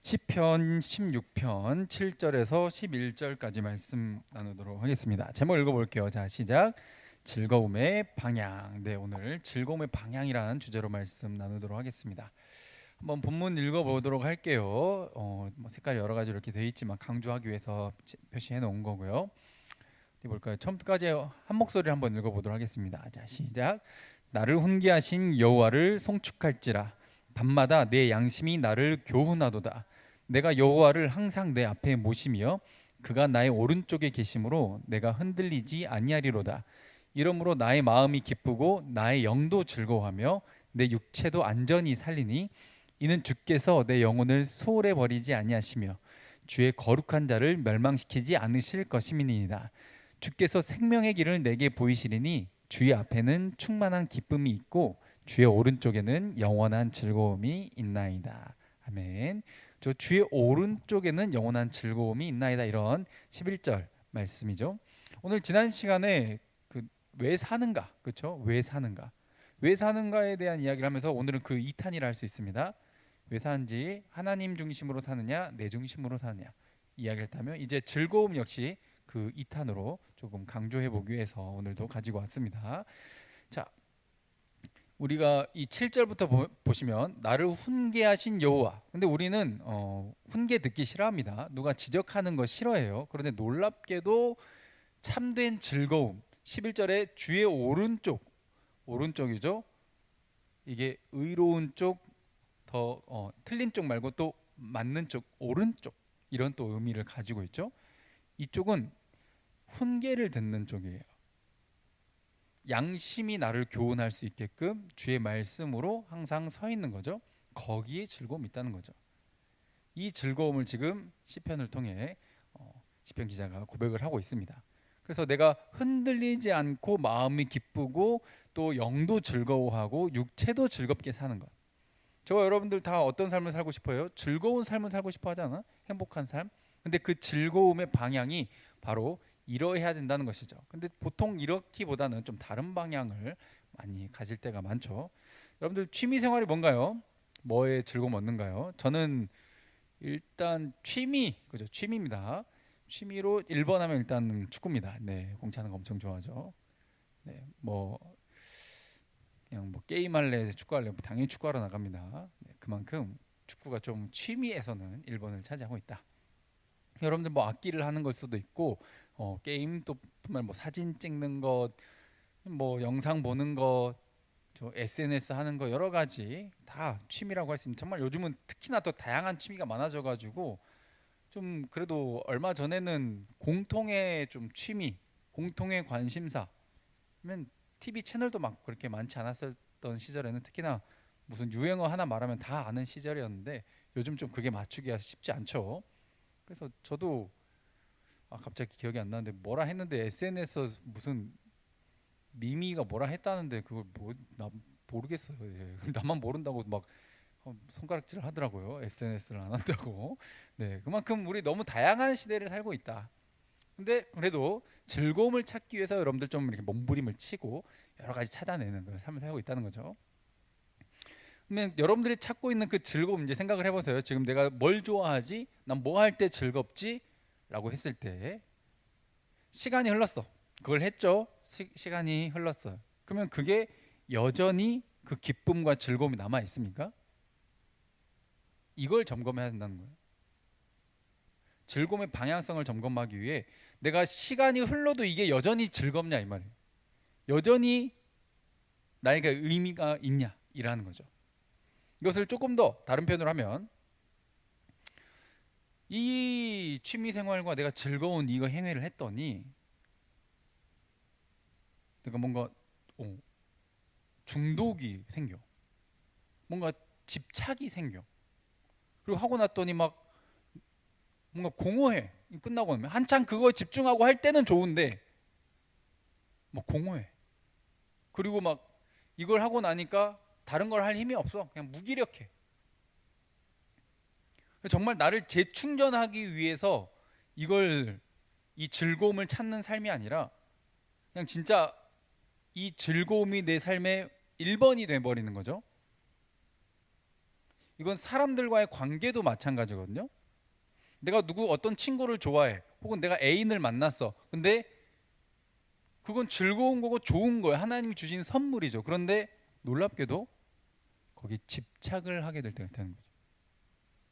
시편 16편 7절에서 11절까지 말씀 나누도록 하겠습니다. 제목 읽어볼게요. 자, 시작. 즐거움의 방향. 네, 오늘 즐거움의 방향이라는 주제로 말씀 나누도록 하겠습니다. 한번 본문 읽어보도록 할게요. 뭐 색깔이 여러 가지 이렇게 되어 있지만 강조하기 위해서 표시해 놓은 거고요. 어디 볼까요? 처음까지 한 목소리를 한번 읽어보도록 하겠습니다. 자, 시작. 나를 훈계하신 여호와를 송축할지라. 밤마다 내 양심이 나를 교훈하도다. 내가 여호와를 항상 내 앞에 모시며 그가 나의 오른쪽에 계심으로 내가 흔들리지 아니하리로다. 이러므로 나의 마음이 기쁘고 나의 영도 즐거워하며 내 육체도 안전히 살리니 이는 주께서 내 영혼을 소홀해 버리지 아니하시며 주의 거룩한 자를 멸망시키지 않으실 것임이니이다. 주께서 생명의 길을 내게 보이시리니 주의 앞에는 충만한 기쁨이 있고 주의 오른쪽에는 영원한 즐거움이 있나이다. 아멘. 저 주의 오른쪽에는 영원한 즐거움이 있나이다, 이런 11절 말씀이죠. 오늘 지난 시간에 그 왜 사는가, 그렇죠? 왜 사는가, 왜 사는가에 대한 이야기를 하면서 오늘은 그 2탄이라 할 수 있습니다. 왜 사는지, 하나님 중심으로 사느냐 내 중심으로 사느냐 이야기를 했다면, 이제 즐거움 역시 그 2탄으로 조금 강조해 보기 위해서 오늘도 가지고 왔습니다. 자, 우리가 이 7절부터 보시면 나를 훈계하신 여호와. 근데 우리는 훈계 듣기 싫어합니다. 누가 지적하는 거 싫어해요. 그런데 놀랍게도 참된 즐거움, 11절에 주의 오른쪽, 오른쪽이죠. 이게 의로운 쪽, 더 틀린 쪽 말고 또 맞는 쪽, 오른쪽, 이런 또 의미를 가지고 있죠. 이쪽은 훈계를 듣는 쪽이에요. 양심이 나를 교훈할 수 있게끔 주의 말씀으로 항상 서 있는 거죠. 거기에 즐거움이 있다는 거죠. 이 즐거움을 지금 시편을 통해 시편 기자가 고백을 하고 있습니다. 그래서 내가 흔들리지 않고 마음이 기쁘고 또 영도 즐거워하고 육체도 즐겁게 사는 것. 저와 여러분들 다 어떤 삶을 살고 싶어요? 즐거운 삶을 살고 싶어 하잖아. 행복한 삶. 근데 그 즐거움의 방향이 바로 이러해야 된다는 것이죠. 근데 보통 이렇기보다는 좀 다른 방향을 많이 가질 때가 많죠. 여러분들 취미 생활이 뭔가요? 뭐에 즐거움 얻는가요? 저는 일단 그죠? 취미입니다. 취미로 1번 하면 일단 축구입니다. 네, 공차는 거 엄청 좋아하죠. 네, 뭐 그냥 뭐 게임할래, 축구할래, 뭐 당연히 축구하러 나갑니다. 네, 그만큼 축구가 좀 취미에서는 1번을 차지하고 있다. 여러분들 뭐 악기를 하는 걸 수도 있고 게임 또 뿐만 뭐 사진 찍는 것, 뭐 영상 보는 것, 저 SNS 하는 거 여러 가지 다 취미라고 할 수 있는, 정말 요즘은 특히나 더 다양한 취미가 많아져 가지고 좀 그래도 얼마 전에는 공통의 좀 취미, 공통의 관심사 면 TV 채널도 막 그렇게 많지 않았었던 시절에는, 특히나 무슨 유행어 하나 말하면 다 아는 시절이었는데 요즘 좀 그게 맞추기가 쉽지 않죠. 그래서 저도 갑자기 기억이 안 나는데 뭐라 했는데, SNS에서 무슨 미미가 뭐라 했다는데 그걸 나 모르겠어요. 예. 나만 모른다고 막 손가락질 하더라고요. SNS를 안 한다고. 네, 그만큼 우리 너무 다양한 시대를 살고 있다. 근데 그래도 즐거움을 찾기 위해서 여러분들 좀 이렇게 몸부림을 치고 여러 가지 찾아내는 그런 삶을 살고 있다는 거죠. 그러면 여러분들이 찾고 있는 그 즐거움, 이제 생각을 해보세요. 지금 내가 뭘 좋아하지? 난 뭐 할 때 즐겁지? 라고 했을 때 시간이 흘렀어. 그걸 했죠. 시간이 흘렀어요. 그러면 그게 여전히 그 기쁨과 즐거움이 남아 있습니까? 이걸 점검해야 된다는 거예요. 즐거움의 방향성을 점검하기 위해 내가 시간이 흘러도 이게 여전히 즐겁냐 이 말이에요. 여전히 나에게 의미가 있냐 이라는 거죠. 이것을 조금 더 다른 표현으로 하면, 이 취미 생활과 내가 즐거운 이거 행위를 했더니 내가 뭔가 중독이 생겨, 뭔가 집착이 생겨. 그리고 하고 났더니 막 뭔가 공허해. 끝나고 나면 한창 그거에 집중하고 할 때는 좋은데 막 공허해. 그리고 막 이걸 하고 나니까 다른 걸 할 힘이 없어. 그냥 무기력해. 정말 나를 재충전하기 위해서 이 즐거움을 찾는 삶이 아니라 그냥 진짜 이 즐거움이 내 삶의 1번이 돼버리는 거죠. 이건 사람들과의 관계도 마찬가지거든요. 내가 누구 어떤 친구를 좋아해, 혹은 내가 애인을 만났어. 근데 그건 즐거운 거고 좋은 거예요. 하나님이 주신 선물이죠. 그런데 놀랍게도 거기 집착을 하게 될 때가 있다는 거죠.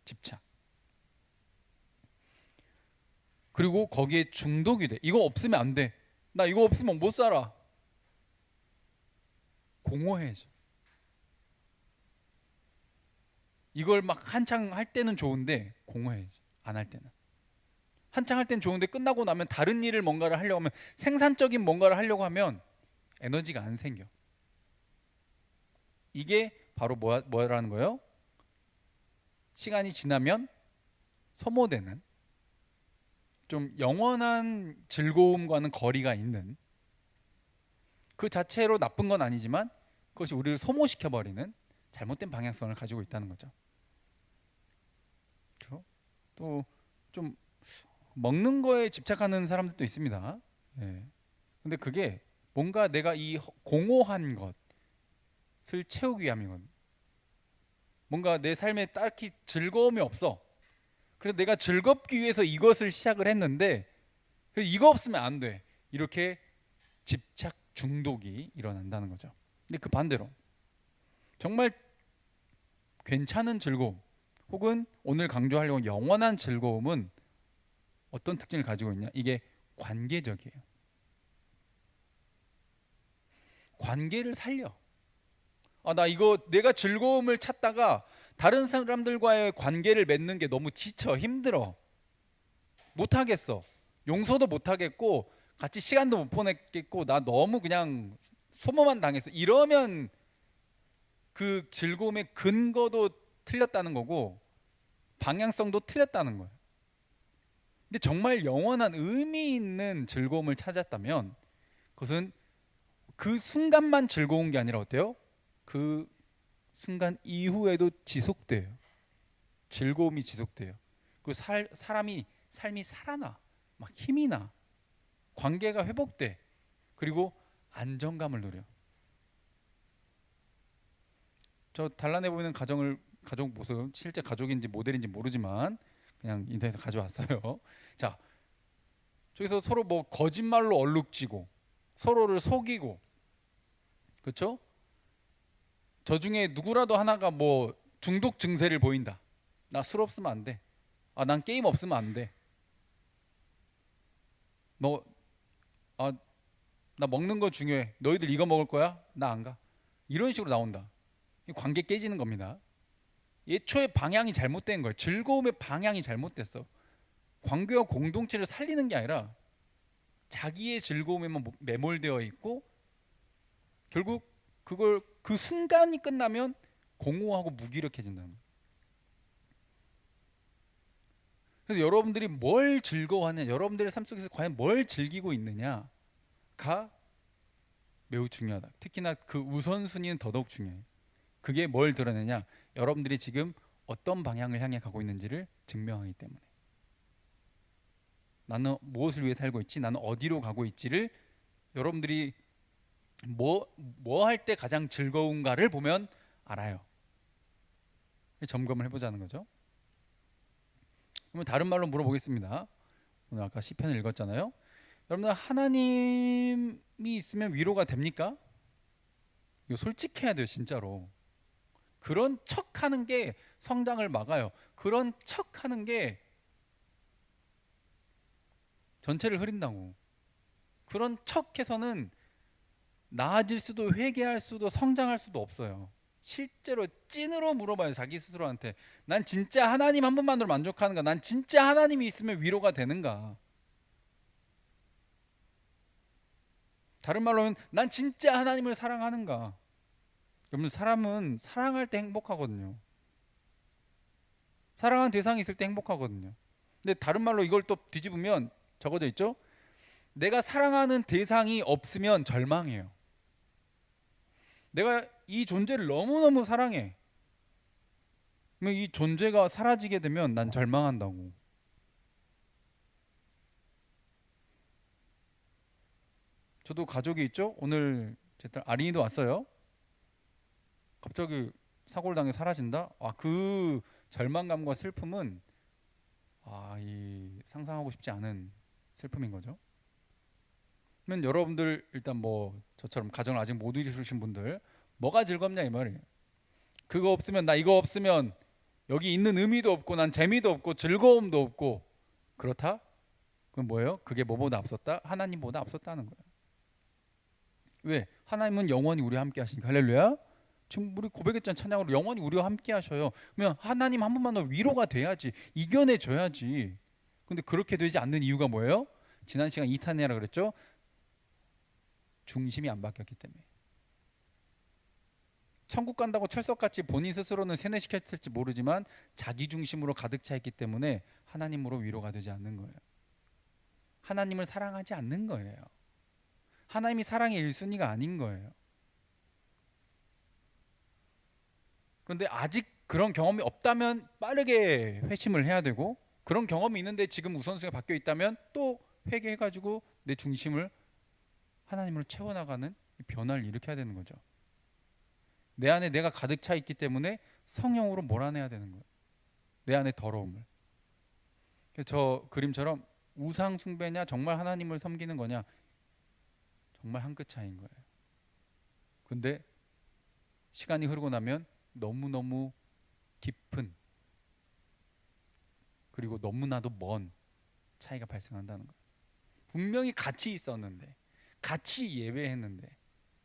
집착. 그리고 거기에 중독이 돼. 이거 없으면 안 돼. 나 이거 없으면 못 살아. 공허해져. 이걸 막 한창 할 때는 좋은데 공허해져. 안 할 때는. 한창 할 때는 좋은데 끝나고 나면 다른 일을 뭔가를 하려고 하면, 생산적인 뭔가를 하려고 하면 에너지가 안 생겨. 이게 바로 뭐라는 거예요? 시간이 지나면 소모되는, 좀 영원한 즐거움과는 거리가 있는, 그 자체로 나쁜 건 아니지만 그것이 우리를 소모시켜 버리는 잘못된 방향성을 가지고 있다는 거죠. 그렇죠? 또 좀 먹는 거에 집착하는 사람들도 있습니다. 예. 근데 그게 뭔가 내가 이 공허한 것을 채우기 위함이거든. 뭔가 내 삶에 딱히 즐거움이 없어. 그래서 내가 즐겁기 위해서 이것을 시작을 했는데 이거 없으면 안 돼. 이렇게 집착 중독이 일어난다는 거죠. 근데 그 반대로 정말 괜찮은 즐거움, 혹은 오늘 강조하려고 하는 영원한 즐거움은 어떤 특징을 가지고 있냐? 이게 관계적이에요. 관계를 살려. 나 이거 내가 즐거움을 찾다가 다른 사람들과의 관계를 맺는 게 너무 지쳐, 힘들어, 못하겠어, 용서도 못하겠고 같이 시간도 못 보냈겠고 나 너무 그냥 소모만 당했어. 이러면 그 즐거움의 근거도 틀렸다는 거고 방향성도 틀렸다는 거예요. 근데 정말 영원한 의미 있는 즐거움을 찾았다면 그것은 그 순간만 즐거운 게 아니라 어때요? 그 순간 이후에도 지속돼요. 즐거움이 지속돼요. 그리고 삶이 살아나, 막 힘이 나, 관계가 회복돼, 그리고 안정감을 누려. 저 단란해 보이는 가족 모습, 실제 가족인지 모델인지 모르지만 그냥 인터넷에 가져왔어요. 자, 저기서 서로 뭐 거짓말로 얼룩지고 서로를 속이고, 그렇죠? 저 중에 누구라도 하나가 뭐 중독 증세를 보인다. 나 술 없으면 안 돼. 난 게임 없으면 안 돼. 너, 나 먹는 거 중요해. 너희들 이거 먹을 거야? 나 안 가. 이런 식으로 나온다. 관계 깨지는 겁니다. 예초에 방향이 잘못된 거예요. 즐거움의 방향이 잘못됐어. 관계와 공동체를 살리는 게 아니라 자기의 즐거움에만 매몰되어 있고, 결국 그걸 그 순간이 끝나면 공허하고 무기력해진다는 거예요. 그래서 여러분들이 뭘 즐거워하냐, 여러분들의 삶 속에서 과연 뭘 즐기고 있느냐가 매우 중요하다. 특히나 그 우선순위는 더더욱 중요해요. 그게 뭘 드러내냐, 여러분들이 지금 어떤 방향을 향해 가고 있는지를 증명하기 때문에. 나는 무엇을 위해 살고 있지, 나는 어디로 가고 있지를 여러분들이 뭐 할 때 가장 즐거운가를 보면 알아요. 점검을 해보자는 거죠. 그러면 다른 말로 물어보겠습니다. 오늘 아까 시편을 읽었잖아요. 여러분들, 하나님이 있으면 위로가 됩니까? 이거 솔직해야 돼요, 진짜로. 그런 척하는 게 성장을 막아요. 그런 척하는 게 전체를 흐린다고. 그런 척해서는 나아질 수도 회개할 수도 성장할 수도 없어요. 실제로 찐으로 물어봐요, 자기 스스로한테. 난 진짜 하나님 한 분만으로 만족하는가? 난 진짜 하나님이 있으면 위로가 되는가? 다른 말로 하면 난 진짜 하나님을 사랑하는가? 여러분, 사람은 사랑할 때 행복하거든요. 사랑하는 대상이 있을 때 행복하거든요. 근데 다른 말로 이걸 또 뒤집으면 적어져 있죠? 내가 사랑하는 대상이 없으면 절망해요. 내가 이 존재를 너무너무 사랑해. 그러면 이 존재가 사라지게 되면 난 절망한다고. 저도 가족이 있죠. 오늘 제 딸 아린이도 왔어요. 갑자기 사고를 당해 사라진다? 그 절망감과 슬픔은 이 상상하고 싶지 않은 슬픔인 거죠. 그러면 여러분들 일단 뭐 저처럼 가정을 아직 못 이루신 분들 뭐가 즐겁냐 이 말이에요. 그거 없으면 나 이거 없으면 여기 있는 의미도 없고 난 재미도 없고 즐거움도 없고 그렇다? 그럼 뭐예요? 그게 뭐보다 앞섰다? 하나님보다 앞섰다는 거예요. 왜? 하나님은 영원히 우리와 함께 하시니까. 할렐루야. 지금 우리 고백했잖아요. 찬양으로 영원히 우리와 함께 하셔요. 그러면 하나님 한 번만 더 위로가 돼야지. 이겨내줘야지. 근데 그렇게 되지 않는 이유가 뭐예요? 지난 시간 2탄이라 그랬죠? 중심이 안 바뀌었기 때문에. 천국 간다고 철석같이 본인 스스로는 세뇌시켰을지 모르지만 자기 중심으로 가득 차 있기 때문에 하나님으로 위로가 되지 않는 거예요. 하나님을 사랑하지 않는 거예요. 하나님이 사랑의 1순위가 아닌 거예요. 그런데 아직 그런 경험이 없다면 빠르게 회심을 해야 되고, 그런 경험이 있는데 지금 우선순위가 바뀌어 있다면 또 회개해가지고 내 중심을 하나님으로 채워나가는 변화를 일으켜야 되는 거죠. 내 안에 내가 가득 차 있기 때문에 성령으로 몰아내야 되는 거예요. 내 안에 더러움을. 그래서 저 그림처럼 우상 숭배냐 정말 하나님을 섬기는 거냐 정말 한 끗 차이인 거예요. 근데 시간이 흐르고 나면 너무너무 깊은 그리고 너무나도 먼 차이가 발생한다는 거예요. 분명히 같이 있었는데, 같이 예배했는데,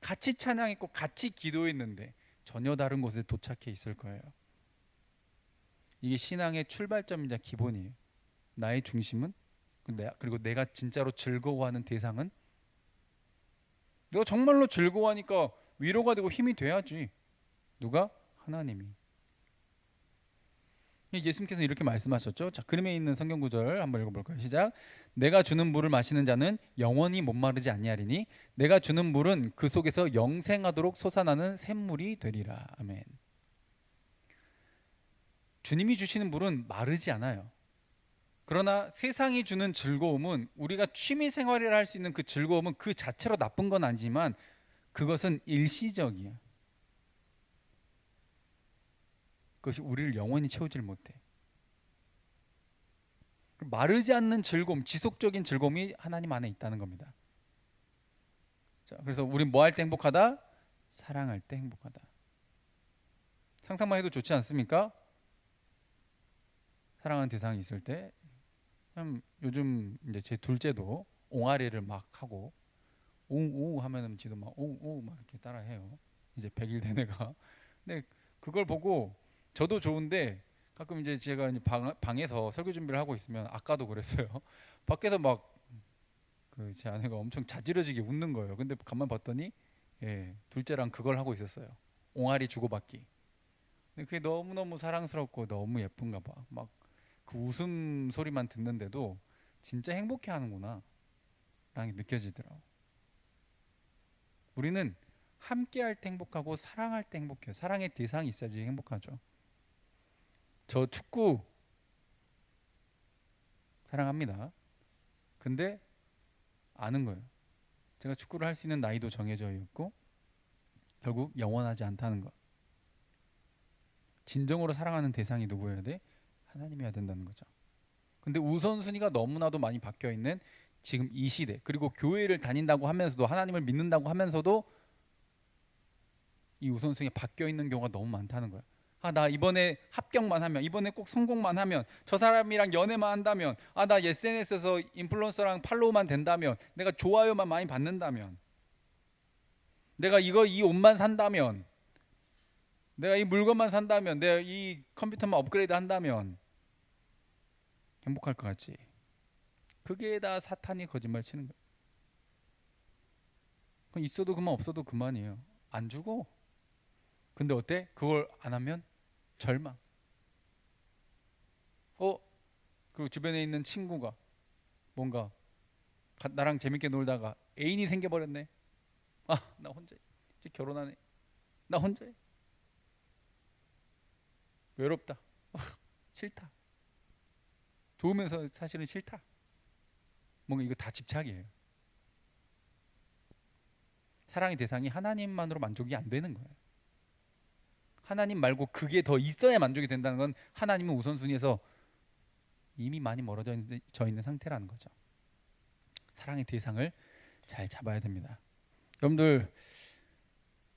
같이 찬양했고 같이 기도했는데 전혀 다른 곳에 도착해 있을 거예요. 이게 신앙의 출발점이자 기본이에요. 나의 중심은, 그리고 내가 진짜로 즐거워하는 대상은, 내가 정말로 즐거워하니까 위로가 되고 힘이 돼야지. 누가? 하나님이. 예수님께서 이렇게 말씀하셨죠. 자, 그림에 있는 성경 구절 한번 읽어볼까요? 시작. 내가 주는 물을 마시는 자는 영원히 목마르지 아니하리니 내가 주는 물은 그 속에서 영생하도록 솟아나는 샘물이 되리라. 아멘. 주님이 주시는 물은 마르지 않아요. 그러나 세상이 주는 즐거움은, 우리가 취미 생활이라 할 수 있는 그 즐거움은 그 자체로 나쁜 건 아니지만 그것은 일시적이야. 그것이 우리를 영원히 채우질 못해. 마르지 않는 즐거움, 지속적인 즐거움이 하나님 안에 있다는 겁니다. 자, 그래서 우린 뭐 할 때 행복하다? 사랑할 때 행복하다. 상상만 해도 좋지 않습니까? 사랑하는 대상이 있을 때. 요즘 이제 제 둘째도 옹알이를 막 하고 옹옹 하면은 지도 막 옹옹 막 이렇게 따라해요. 이제 100일 된 애가. 근데 그걸 보고 저도 좋은데 가끔 이제 제가 이제 방에서 설교 준비를 하고 있으면, 아까도 그랬어요. 밖에서 막 그 제 아내가 엄청 자지러지게 웃는 거예요. 근데 가만 봤더니 둘째랑 그걸 하고 있었어요. 옹알이 주고받기. 근데 그게 너무너무 사랑스럽고 너무 예쁜가 봐. 막 그 웃음 소리만 듣는데도 진짜 행복해 하는구나 라는 게 느껴지더라고. 우리는 함께 할 때 행복하고 사랑할 때 행복해요. 사랑의 대상이 있어야지 행복하죠. 저 축구 사랑합니다. 근데 아는 거예요. 제가 축구를 할 수 있는 나이도 정해져 있고 결국 영원하지 않다는 거. 진정으로 사랑하는 대상이 누구여야 돼? 하나님이어야 된다는 거죠. 근데 우선순위가 너무나도 많이 바뀌어 있는 지금 이 시대, 그리고 교회를 다닌다고 하면서도, 하나님을 믿는다고 하면서도 이 우선순위가 바뀌어 있는 경우가 너무 많다는 거예요. 나 이번에 합격만 하면, 이번에 꼭 성공만 하면, 저 사람이랑 연애만 한다면, 나 SNS에서 인플루언서랑 팔로우만 된다면, 내가 좋아요만 많이 받는다면, 내가 이 옷만 산다면, 내가 이 물건만 산다면, 내가 이 컴퓨터만 업그레이드 한다면 행복할 것 같지. 그게 다 사탄이 거짓말 치는 거예요. 그건 있어도 그만 없어도 그만이에요. 안 주고. 근데 어때? 그걸 안 하면 절망. 그리고 주변에 있는 친구가 뭔가 나랑 재밌게 놀다가 애인이 생겨버렸네. 나 혼자 이제 결혼하네. 나 혼자 외롭다. 싫다. 좋으면서 사실은 싫다. 뭔가 이거 다 집착이에요. 사랑의 대상이 하나님만으로 만족이 안 되는 거예요. 하나님 말고 그게 더 있어야 만족이 된다는 건 하나님은 우선순위에서 이미 많이 멀어져 있는 상태라는 거죠. 사랑의 대상을 잘 잡아야 됩니다. 여러분들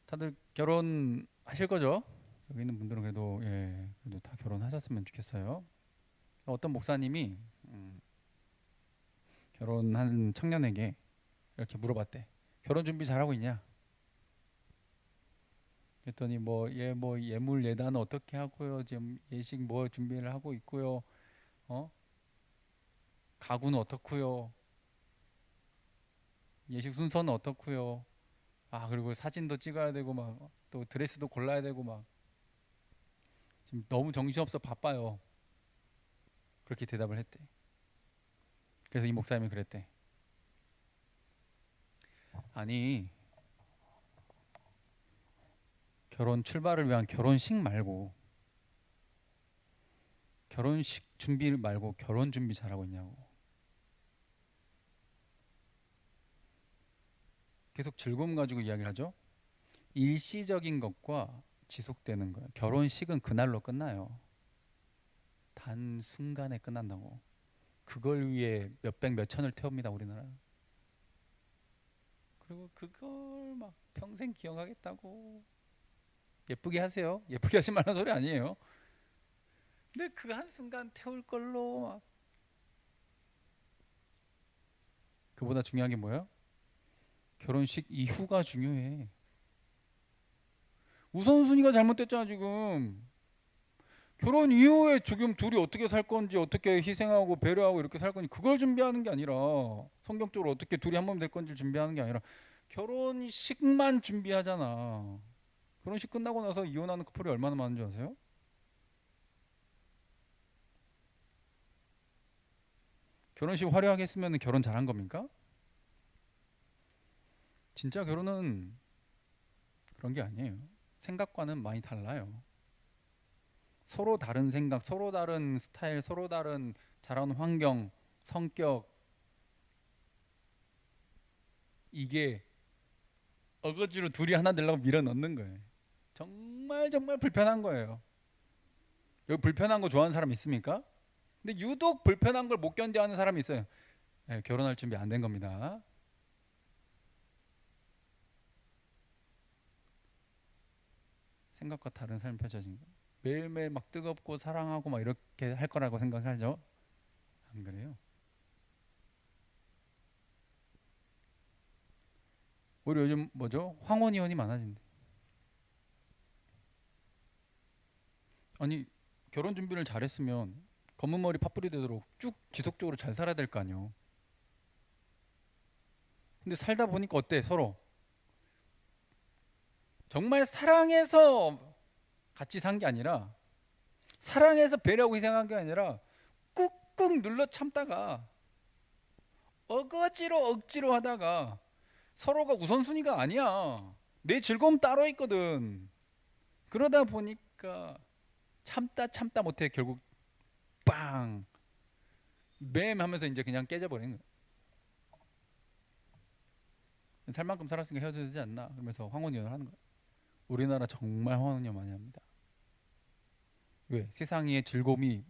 다들 결혼하실 거죠? 여기 있는 분들은 그래도 다 결혼하셨으면 좋겠어요. 어떤 목사님이 결혼한 청년에게 이렇게 물어봤대. 결혼 준비 잘하고 있냐? 그랬더니 예물 예단은 어떻게 하고요? 지금 예식 뭐 준비를 하고 있고요. 가구는 어떻고요? 예식 순서는 어떻고요? 그리고 사진도 찍어야 되고 막 또 드레스도 골라야 되고 막 지금 너무 정신없어 바빠요. 그렇게 대답을 했대. 그래서 이 목사님이 그랬대. 아니, 결혼 출발을 위한 결혼식 말고 결혼식 준비 말고 결혼 준비 잘하고 있냐고. 계속 즐거움 가지고 이야기를 하죠. 일시적인 것과 지속되는 거예요. 결혼식은 그날로 끝나요. 단 순간에 끝난다고. 그걸 위해 몇백 몇천을 태웁니다, 우리나라. 그리고 그걸 막 평생 기억하겠다고. 예쁘게 하세요. 예쁘게 하지 말라는 소리 아니에요. 근데 그 한순간 태울 걸로 막. 그보다 중요한 게 뭐예요? 결혼식 이후가 중요해. 우선순위가 잘못됐잖아 지금. 결혼 이후에 지금 둘이 어떻게 살 건지, 어떻게 희생하고 배려하고 이렇게 살 건지 그걸 준비하는 게 아니라, 성경적으로 어떻게 둘이 한 몸 될 건지 준비하는 게 아니라 결혼식만 준비하잖아. 결혼식 끝나고 나서 이혼하는 커플이 얼마나 많은 줄 아세요? 결혼식 화려하게 했으면 결혼 잘한 겁니까? 진짜 결혼은 그런 게 아니에요. 생각과는 많이 달라요. 서로 다른 생각, 서로 다른 스타일, 서로 다른 자라는 환경, 성격, 이게 어거지로 둘이 하나 되려고 밀어 넣는 거예요. 정말 정말 불편한 거예요. 여기 불편한 거 좋아하는 사람 있습니까? 근데 유독 불편한 걸 못 견뎌하는 사람이 있어요. 네, 결혼할 준비 안 된 겁니다. 생각과 다른 삶이 펼쳐진 거. 매일매일 막 뜨겁고 사랑하고 막 이렇게 할 거라고 생각하죠? 안 그래요? 우리 요즘 뭐죠? 황혼 이혼이 많아진대. 아니, 결혼 준비를 잘했으면 검은 머리 팥불이 되도록 쭉 지속적으로 잘 살아야 될 거 아니에요. 근데 살다 보니까 어때? 서로 정말 사랑해서 같이 산 게 아니라, 사랑해서 배려하고 희생한 게 아니라 꾹꾹 눌러 참다가 어거지로 억지로 하다가, 서로가 우선순위가 아니야. 내 즐거움 따로 있거든. 그러다 보니까 참다 참다 못해 결국 빵 맴 하면서 이제 그냥 깨져버리는 거야. 살 만큼 살았으니까 헤어져야 되지 않나, 그러면서 황혼이혼을 하는 거야. 우리나라 정말 황혼이혼 많이 합니다. 왜? 세상의 즐거움이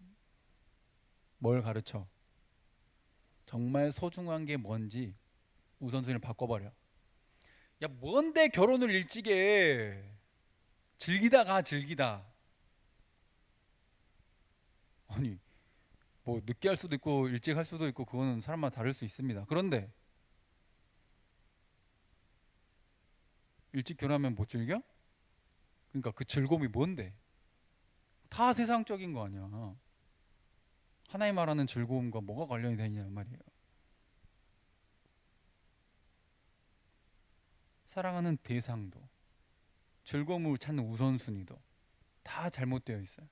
뭘 가르쳐? 정말 소중한 게 뭔지 우선순위를 바꿔버려. 야, 뭔데 결혼을 일찍 해? 즐기다 가, 즐기다. 아니, 뭐 늦게 할 수도 있고 일찍 할 수도 있고 그거는 사람마다 다를 수 있습니다. 그런데 일찍 결혼하면 못 즐겨? 그러니까 그 즐거움이 뭔데? 다 세상적인 거 아니야. 하나님 말하는 즐거움과 뭐가 관련이 되느냐 말이에요. 사랑하는 대상도, 즐거움을 찾는 우선순위도 다 잘못되어 있어요.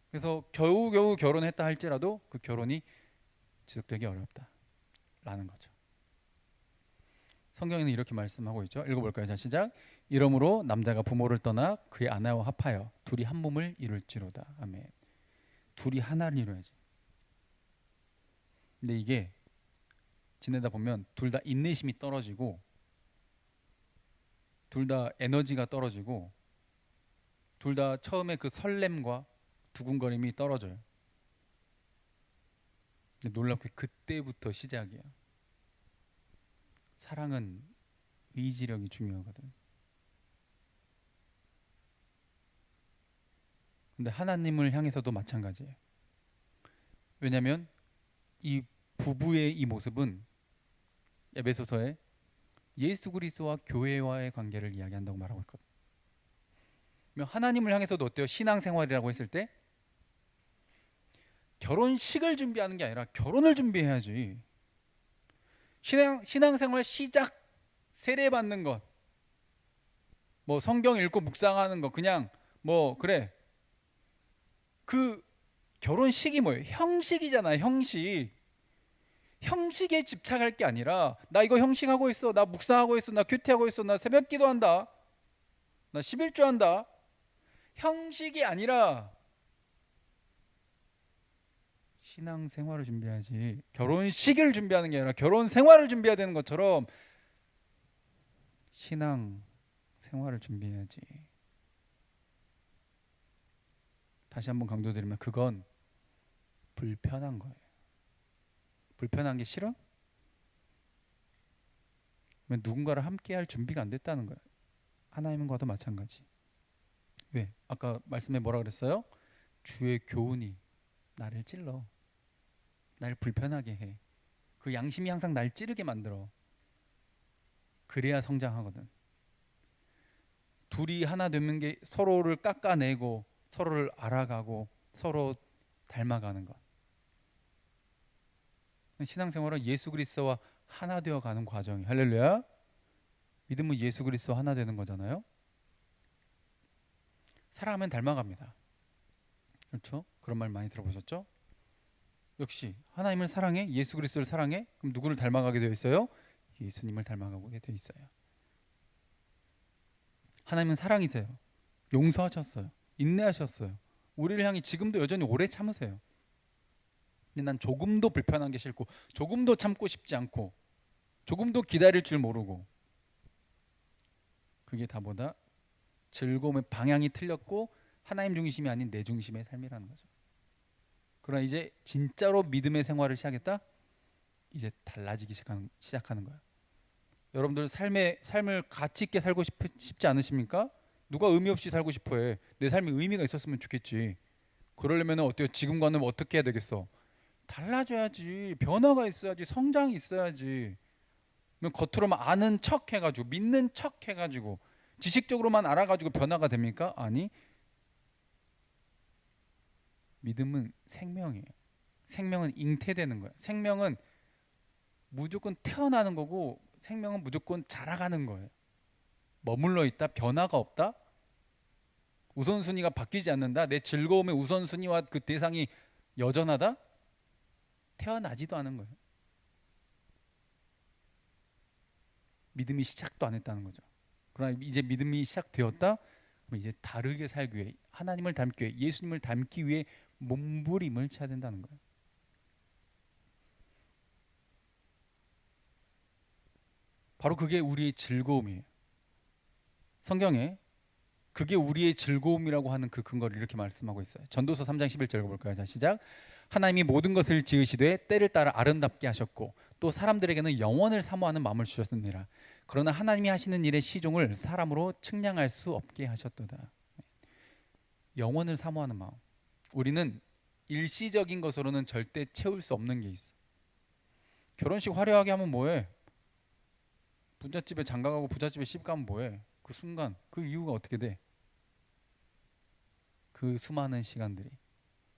그래서 겨우겨우 결혼했다 할지라도 그 결혼이 지속되기 어렵다라는 거죠. 성경에는 이렇게 말씀하고 있죠. 읽어볼까요? 자, 시작. 이러므로 남자가 부모를 떠나 그의 아내와 합하여 둘이 한 몸을 이룰지로다. 아멘. 둘이 하나를 이루어야지. 근데 이게 지내다 보면 둘 다 인내심이 떨어지고, 둘 다 에너지가 떨어지고, 둘 다 처음에 그 설렘과 두근거림이 떨어져요. 근데 놀랍게 그때부터 시작이야. 사랑은 의지력이 중요하거든. 근데 하나님을 향해서도 마찬가지예요. 왜냐하면 이 부부의 이 모습은 에베소서에 예수 그리스도와 교회와의 관계를 이야기한다고 말하고 있거든. 하나님을 향해서도 어때요? 신앙생활이라고 했을 때 결혼식을 준비하는 게 아니라 결혼을 준비해야지. 신앙생활 시작 세례받는 것, 뭐 성경 읽고 묵상하는 거, 그냥 뭐 그래. 그 결혼식이 뭐예요? 형식이잖아요. 형식. 형식에 집착할 게 아니라 나 이거 형식하고 있어, 나 묵상하고 있어, 나 큐티하고 있어, 나 새벽 기도한다, 나 11조 한다. 형식이 아니라 신앙생활을 준비해야지. 결혼식을 준비하는 게 아니라 결혼생활을 준비해야 되는 것처럼 신앙생활을 준비해야지. 다시 한번 강조드리면 그건 불편한 거예요. 불편한 게 싫어? 누군가를 함께 할 준비가 안 됐다는 거예요. 하나님과도 마찬가지. 왜? 아까 말씀에 뭐라 그랬어요? 주의 교훈이 나를 찔러. 날 불편하게 해. 그 양심이 항상 날 찌르게 만들어. 그래야 성장하거든. 둘이 하나 되는 게 서로를 깎아내고 서로를 알아가고 서로 닮아가는 것. 신앙생활은 예수 그리스도와 하나 되어가는 과정이. 할렐루야. 믿음은 예수 그리스도와 하나 되는 거잖아요. 사랑하면 닮아갑니다. 그렇죠? 그런 말 많이 들어보셨죠? 역시 하나님을 사랑해, 예수 그리스도를 사랑해. 그럼 누구를 닮아가게 되어 있어요? 예수님을 닮아가게 되어 있어요. 하나님은 사랑이세요. 용서하셨어요. 인내하셨어요. 우리를 향해 지금도 여전히 오래 참으세요. 근데 난 조금도 불편한 게 싫고, 조금도 참고 싶지 않고, 조금도 기다릴 줄 모르고, 그게 다보다 즐거움의 방향이 틀렸고 하나님 중심이 아닌 내 중심의 삶이라는 거죠. 그러나 이제 진짜로 믿음의 생활을 시작했다? 이제 달라지기 시작하는 거예요. 여러분들 삶을 가치 있게 살고 싶지 않으십니까? 누가 의미 없이 살고 싶어해? 내 삶에 의미가 있었으면 좋겠지. 그러려면 어때요? 지금과는 어떻게 해야 되겠어? 달라져야지. 변화가 있어야지. 성장이 있어야지. 겉으로만 아는 척 해가지고, 믿는 척 해가지고, 지식적으로만 알아가지고 변화가 됩니까? 아니, 믿음은 생명이에요. 생명은 잉태되는 거예요. 생명은 무조건 태어나는 거고, 생명은 무조건 자라가는 거예요. 머물러 있다, 변화가 없다, 우선순위가 바뀌지 않는다, 내 즐거움의 우선순위와 그 대상이 여전하다, 태어나지도 않은 거예요. 믿음이 시작도 안 했다는 거죠. 그러나 이제 믿음이 시작되었다, 그럼 이제 다르게 살기 위해, 하나님을 닮기 위해, 예수님을 닮기 위해 몸부림을 쳐야 된다는 거예요. 바로 그게 우리의 즐거움이에요. 성경에 그게 우리의 즐거움이라고 하는 그 근거를 이렇게 말씀하고 있어요. 전도서 3장 11절 읽어볼까요? 자, 시작. 하나님이 모든 것을 지으시되 때를 따라 아름답게 하셨고 또 사람들에게는 영원을 사모하는 마음을 주셨느니라. 그러나 하나님이 하시는 일의 시종을 사람으로 측량할 수 없게 하셨도다. 영원을 사모하는 마음. 우리는 일시적인 것으로는 절대 채울 수 없는 게 있어. 결혼식 화려하게 하면 뭐해? 부잣집에 장가가고 부잣집에 시집가면 뭐해? 그 순간, 그 이유가 어떻게 돼? 그 수많은 시간들이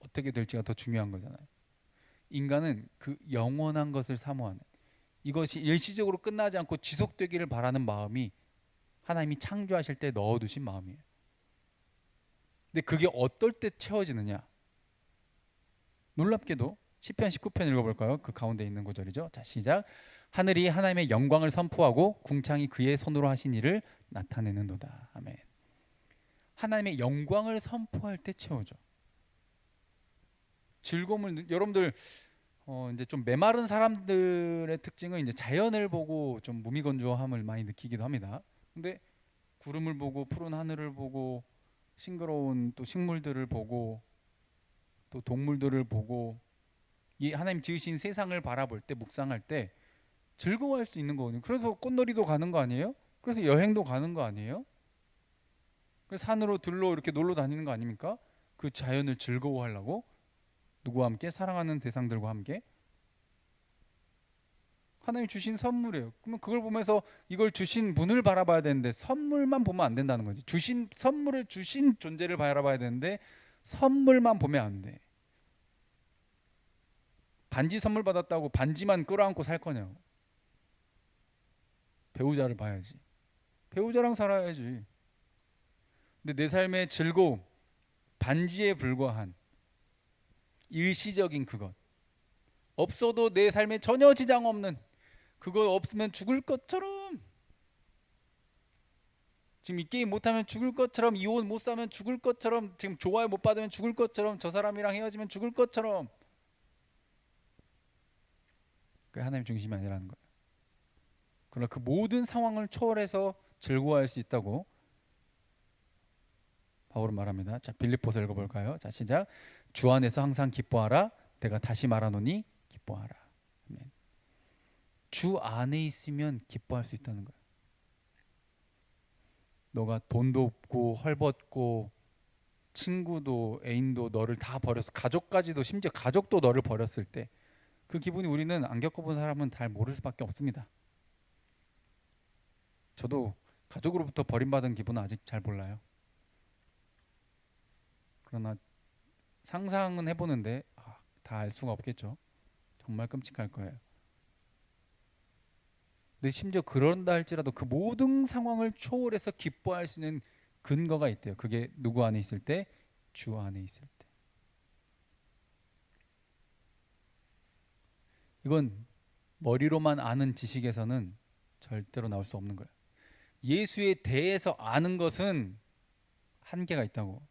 어떻게 될지가 더 중요한 거잖아요. 인간은 그 영원한 것을 사모하는, 이것이 일시적으로 끝나지 않고 지속되기를 바라는 마음이 하나님이 창조하실 때 넣어두신 마음이에요. 근데 그게 어떨 때 채워지느냐? 놀랍게도 시편 19편 읽어볼까요? 그 가운데 있는 구절이죠. 자, 시작. 하늘이 하나님의 영광을 선포하고 궁창이 그의 손으로 하신 일을 나타내는도다. 아멘. 하나님의 영광을 선포할 때 채워져. 즐거움을, 여러분들 이제 좀 메마른 사람들의 특징은 이제 자연을 보고 좀 무미건조함을 많이 느끼기도 합니다. 근데 구름을 보고 푸른 하늘을 보고 싱그러운 또 식물들을 보고 또 동물들을 보고 이 하나님 지으신 세상을 바라볼 때 묵상할 때 즐거워할 수 있는 거거든요. 그래서 꽃놀이도 가는 거 아니에요? 그래서 여행도 가는 거 아니에요? 그래서 산으로 들로 이렇게 놀러 다니는 거 아닙니까? 그 자연을 즐거워하려고 누구와 함께 사랑하는 대상들과 함께 하나님 주신 선물이에요. 그러면 그걸 보면서 이걸 주신 분을 바라봐야 되는데 선물만 보면 안 된다는 거지. 주신 선물을 주신 존재를 바라봐야 되는데 선물만 보면 안 돼. 반지 선물 받았다고 반지만 끌어안고 살 거냐고. 배우자를 봐야지. 배우자랑 살아야지. 근데 내 삶의 즐거움, 반지에 불과한 일시적인 그것, 없어도 내 삶에 전혀 지장 없는 그거 없으면 죽을 것처럼, 지금 이 게임 못하면 죽을 것처럼, 이혼 못 사면 죽을 것처럼, 지금 좋아요 못 받으면 죽을 것처럼, 저 사람이랑 헤어지면 죽을 것처럼, 그게 하나님 중심이 아니라는 거예요. 그러나 그 모든 상황을 초월해서 즐거워할 수 있다고 바울은 말합니다. 자, 빌립보서 읽어볼까요? 자, 시작. 주 안에서 항상 기뻐하라. 내가 다시 말하노니 기뻐하라. 아멘. 주 안에 있으면 기뻐할 수 있다는 거예요. 너가 돈도 없고 헐벗고 친구도 애인도 너를 다 버렸어. 가족까지도, 심지어 가족도 너를 버렸을 때 그 기분이 우리는 안 겪어본 사람은 잘 모를 수밖에 없습니다. 저도 가족으로부터 버림받은 기분은 아직 잘 몰라요. 그러나 상상은 해보는데 다 알 수가 없겠죠. 정말 끔찍할 거예요. 근데 심지어 그런다 할지라도 그 모든 상황을 초월해서 기뻐할 수 있는 근거가 있대요. 그게 누구 안에 있을 때? 주 안에 있을 때. 이건 머리로만 아는 지식에서는 절대로 나올 수 없는 거예요. 예수에 대해서 아는 것은 한계가 있다고.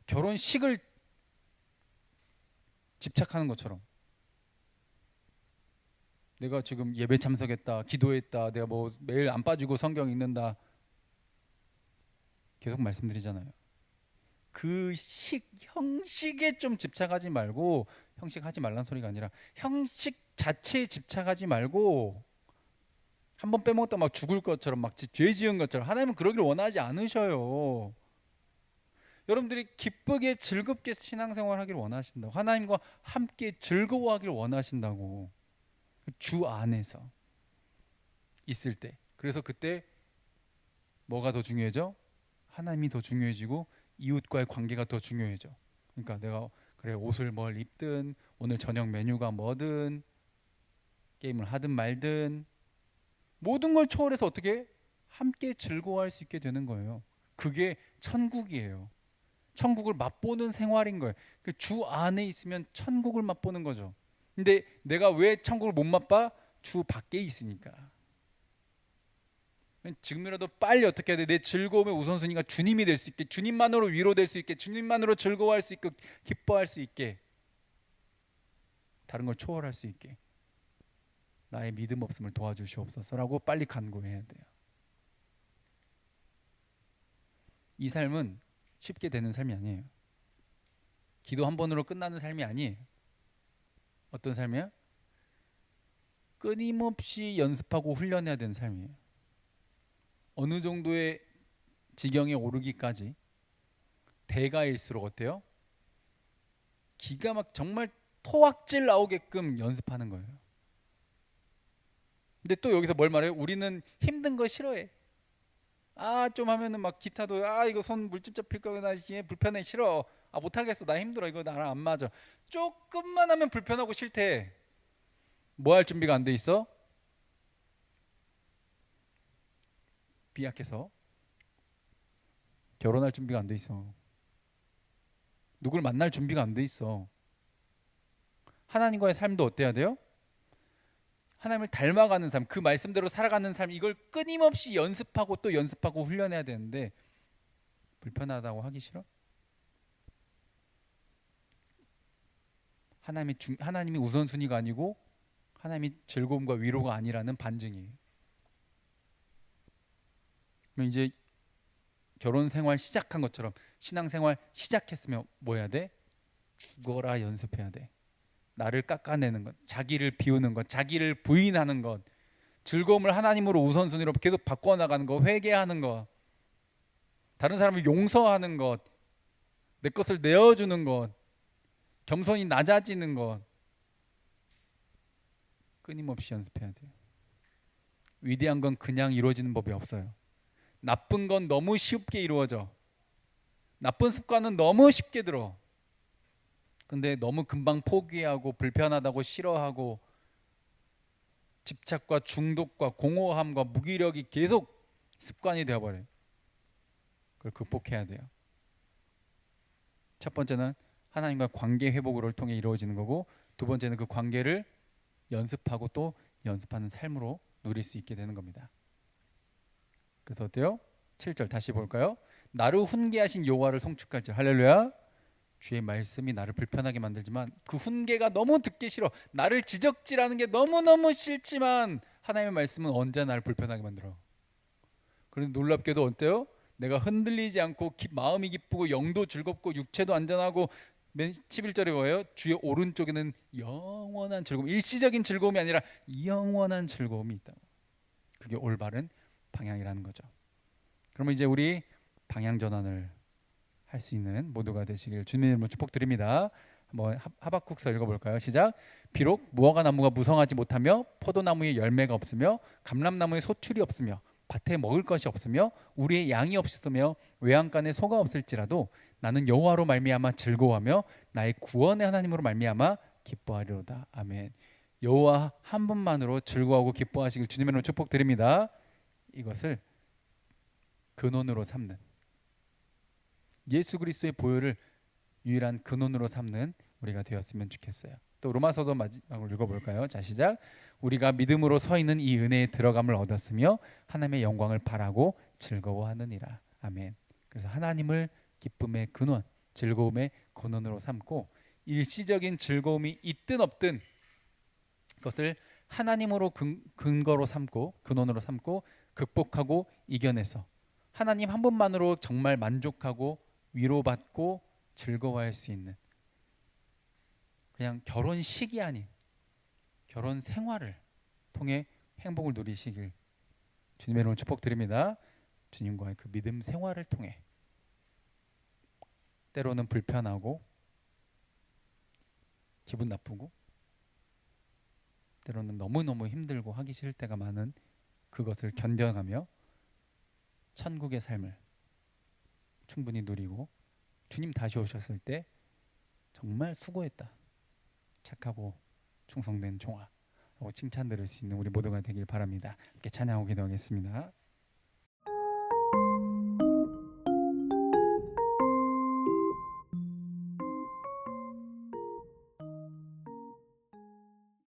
결혼식을 집착하는 것처럼 내가 지금 예배 참석했다, 기도했다, 내가 뭐 매일 안 빠지고 성경 읽는다 계속 말씀드리잖아요. 그 형식에 좀 집착하지 말고, 형식 하지 말란 소리가 아니라 형식 자체에 집착하지 말고, 한 번 빼먹었다 막 죽을 것처럼 막 죄 지은 것처럼. 하나님은 그러길 원하지 않으셔요. 여러분들이 기쁘게 즐겁게 신앙생활 하길 원하신다고. 하나님과 함께 즐거워하길 원하신다고. 주 안에서 있을 때. 그래서 그때 뭐가 더 중요해져? 하나님이 더 중요해지고 이웃과의 관계가 더 중요해져. 그러니까 내가 그래 옷을 뭘 입든 오늘 저녁 메뉴가 뭐든 게임을 하든 말든 모든 걸 초월해서 어떻게 함께 즐거워할 수 있게 되는 거예요. 그게 천국이에요. 천국을 맛보는 생활인 거예요. 주 안에 있으면 천국을 맛보는 거죠. 근데 내가 왜 천국을 못 맛봐? 주 밖에 있으니까. 지금이라도 빨리 어떻게 해야 돼? 내 즐거움의 우선순위가 주님이 될 수 있게, 주님만으로 위로될 수 있게, 주님만으로 즐거워할 수 있고 기뻐할 수 있게, 다른 걸 초월할 수 있게 나의 믿음 없음을 도와주시옵소서라고 빨리 간구해야 돼요. 이 삶은 쉽게 되는 삶이 아니에요. 기도 한 번으로 끝나는 삶이 아니에요. 어떤 삶이야? 끊임없이 연습하고 훈련해야 되는 삶이에요. 어느 정도의 지경에 오르기까지 대가일수록 어때요? 기가 막 정말 토악질 나오게끔 연습하는 거예요. 근데 또 여기서 뭘 말해요? 우리는 힘든 거 싫어해. 좀 하면은 막 기타도 이거 손 물집 잡힐 거나 불편해 싫어. 못하겠어 나 힘들어 이거 나랑 안 맞아. 조금만 하면 불편하고 싫대. 뭐 할 준비가 안 돼 있어? 비약해서 결혼할 준비가 안 돼 있어. 누굴 만날 준비가 안 돼 있어. 하나님과의 삶도 어때야 돼요? 하나님을 닮아가는 삶, 그 말씀대로 살아가는 삶, 이걸 끊임없이 연습하고 또 연습하고 훈련해야 되는데 불편하다고 하기 싫어? 하나님이 우선순위가 아니고 하나님이 즐거움과 위로가 아니라는 반증이에요. 그럼 이제 결혼 생활 시작한 것처럼 신앙 생활 시작했으면 뭐 해야 돼? 죽어라 연습해야 돼. 나를 깎아내는 것, 자기를 비우는 것, 자기를 부인하는 것, 즐거움을 하나님으로 우선순위로 계속 바꿔나가는 것, 회개하는 것, 다른 사람을 용서하는 것, 내 것을 내어주는 것, 겸손히 낮아지는 것, 끊임없이 연습해야 돼요. 위대한 건 그냥 이루어지는 법이 없어요. 나쁜 건 너무 쉽게 이루어져. 나쁜 습관은 너무 쉽게 들어. 근데 너무 금방 포기하고 불편하다고 싫어하고 집착과 중독과 공허함과 무기력이 계속 습관이 되어버려요. 그걸 극복해야 돼요. 첫 번째는 하나님과 관계 회복을 통해 이루어지는 거고, 두 번째는 그 관계를 연습하고 또 연습하는 삶으로 누릴 수 있게 되는 겁니다. 그래서 어때요? 7절 다시 볼까요? 나를 훈계하신 여호와를 송축할 줄. 할렐루야. 주의 말씀이 나를 불편하게 만들지만 그 훈계가 너무 듣기 싫어. 나를 지적질하는 게 너무너무 싫지만 하나님의 말씀은 언제나 나를 불편하게 만들어. 그런데 놀랍게도 어때요? 내가 흔들리지 않고 마음이 기쁘고 영도 즐겁고 육체도 안전하고, 11절에 뭐예요? 주의 오른쪽에는 영원한 즐거움, 일시적인 즐거움이 아니라 영원한 즐거움이 있다. 그게 올바른 방향이라는 거죠. 그러면 이제 우리 방향 전환을 할 수 있는 모두가 되시길 주님의 이름으로 축복드립니다. 한번 하박국서 읽어볼까요? 시작. 비록 무화과 나무가 무성하지 못하며 포도나무에 열매가 없으며 감람나무에 소출이 없으며 밭에 먹을 것이 없으며 우리의 양이 없으며 외양간에 소가 없을지라도 나는 여호와로 말미암아 즐거워하며 나의 구원의 하나님으로 말미암아 기뻐하리로다. 아멘. 여호와 한 분만으로 즐거워하고 기뻐하시길 주님의 이름으로 축복드립니다. 이것을 근원으로 삼는, 예수 그리스도의 보혈을 유일한 근원으로 삼는 우리가 되었으면 좋겠어요. 또 로마서도 마지막으로 읽어볼까요? 자, 시작. 우리가 믿음으로 서 있는 이 은혜에 들어감을 얻었으며 하나님의 영광을 바라고 즐거워하느니라. 아멘. 그래서 하나님을 기쁨의 근원, 즐거움의 근원으로 삼고, 일시적인 즐거움이 있든 없든 그것을 하나님으로 근거로 삼고 근원으로 삼고 극복하고 이겨내서 하나님 한 분만으로 정말 만족하고 위로받고 즐거워할 수 있는, 그냥 결혼식이 아닌 결혼 생활을 통해 행복을 누리시길 주님의 이름으로 축복드립니다. 주님과의 그 믿음 생활을 통해 때로는 불편하고 기분 나쁘고 때로는 너무너무 힘들고 하기 싫을 때가 많은 그것을 견뎌가며 천국의 삶을 충분히 누리고 주님 다시 오셨을 때 정말 수고했다, 착하고 충성된 종아 라고 칭찬 들을 수 있는 우리 모두가 되길 바랍니다. 함께 찬양하고 기도하겠습니다.